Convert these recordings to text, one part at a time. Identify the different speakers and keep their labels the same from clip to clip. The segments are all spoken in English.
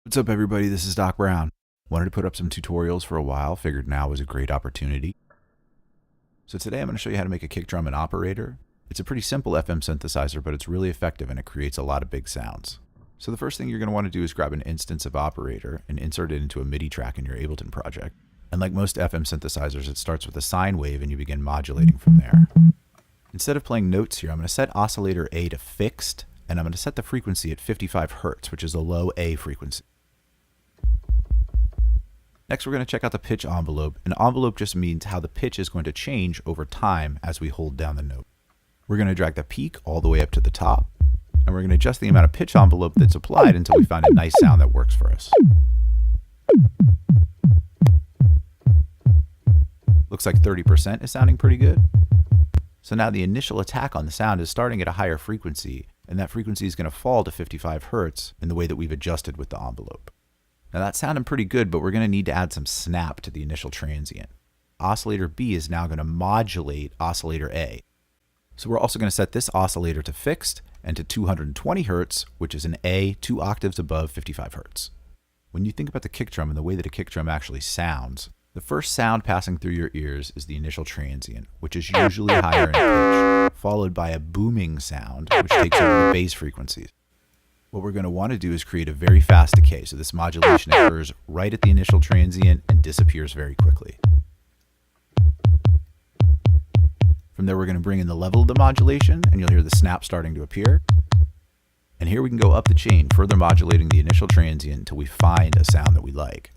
Speaker 1: What's up, everybody? This is Doc Brown. Wanted to put up some tutorials for a while, figured now was a great opportunity. So today I'm going to show you how to make a kick drum and operator. It's a pretty simple FM synthesizer, but it's really effective and it creates a lot of big sounds. So the first thing you're going to want to do is grab an instance of operator and insert it into a MIDI track in your Ableton project. And like most FM synthesizers, it starts with a sine wave and you begin modulating from there. Instead of playing notes here, I'm going to set oscillator A to fixed, and I'm going to set the frequency at 55 Hertz, which is a low A frequency. Next, we're going to check out the pitch envelope. An envelope just means how the pitch is going to change over time as we hold down the note. We're going to drag the peak all the way up to the top, and we're going to adjust the amount of pitch envelope that's applied until we find a nice sound that works for us. Looks like 30% is sounding pretty good. So now the initial attack on the sound is starting at a higher frequency, and that frequency is going to fall to 55 Hertz in the way that we've adjusted with the envelope. Now that's sounding pretty good, but we're going to need to add some snap to the initial transient. Oscillator B is now going to modulate oscillator A. So we're also going to set this oscillator to fixed and to 220 Hertz, which is an A 2 octaves above 55 Hertz. When you think about the kick drum and the way that a kick drum actually sounds, the first sound passing through your ears is the initial transient, which is usually higher in pitch, followed by a booming sound, which takes over the bass frequencies. What we're going to want to do is create a very fast decay, so this modulation occurs right at the initial transient and disappears very quickly. From there, we're going to bring in the level of the modulation, and you'll hear the snap starting to appear. And here we can go up the chain, further modulating the initial transient until we find a sound that we like.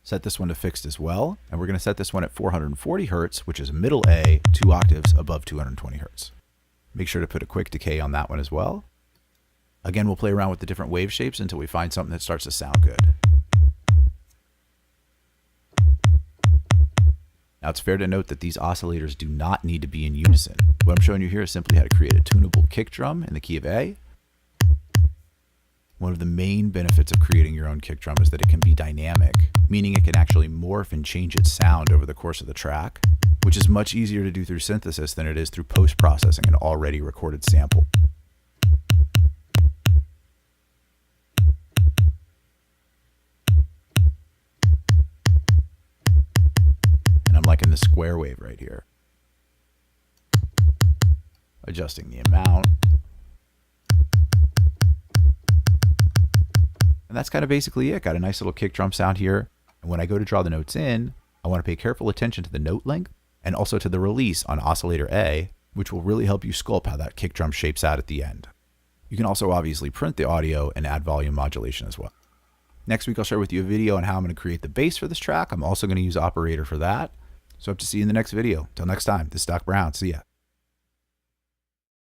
Speaker 1: Set this one to fixed as well, and we're going to set this one at 440 Hertz, which is a middle A, 2 octaves above 220 Hertz. Make sure to put a quick decay on that one as well. Again, we'll play around with the different wave shapes until we find something that starts to sound good. Now it's fair to note that these oscillators do not need to be in unison. What I'm showing you here is simply how to create a tunable kick drum in the key of A. One of the main benefits of creating your own kick drum is that it can be dynamic, meaning it can actually morph and change its sound over the course of the track, which is much easier to do through synthesis than it is through post-processing an already recorded sample. I'm liking the square wave right here. Adjusting the amount. And that's kind of basically it. Got a nice little kick drum sound here. And when I go to draw the notes in, I want to pay careful attention to the note length and also to the release on oscillator A, which will really help you sculpt how that kick drum shapes out at the end. You can also obviously print the audio and add volume modulation as well. Next week, I'll share with you a video on how I'm going to create the bass for this track. I'm also going to use operator for that. So I hope to see you in the next video. Till next time, this is Doc Brown. See ya.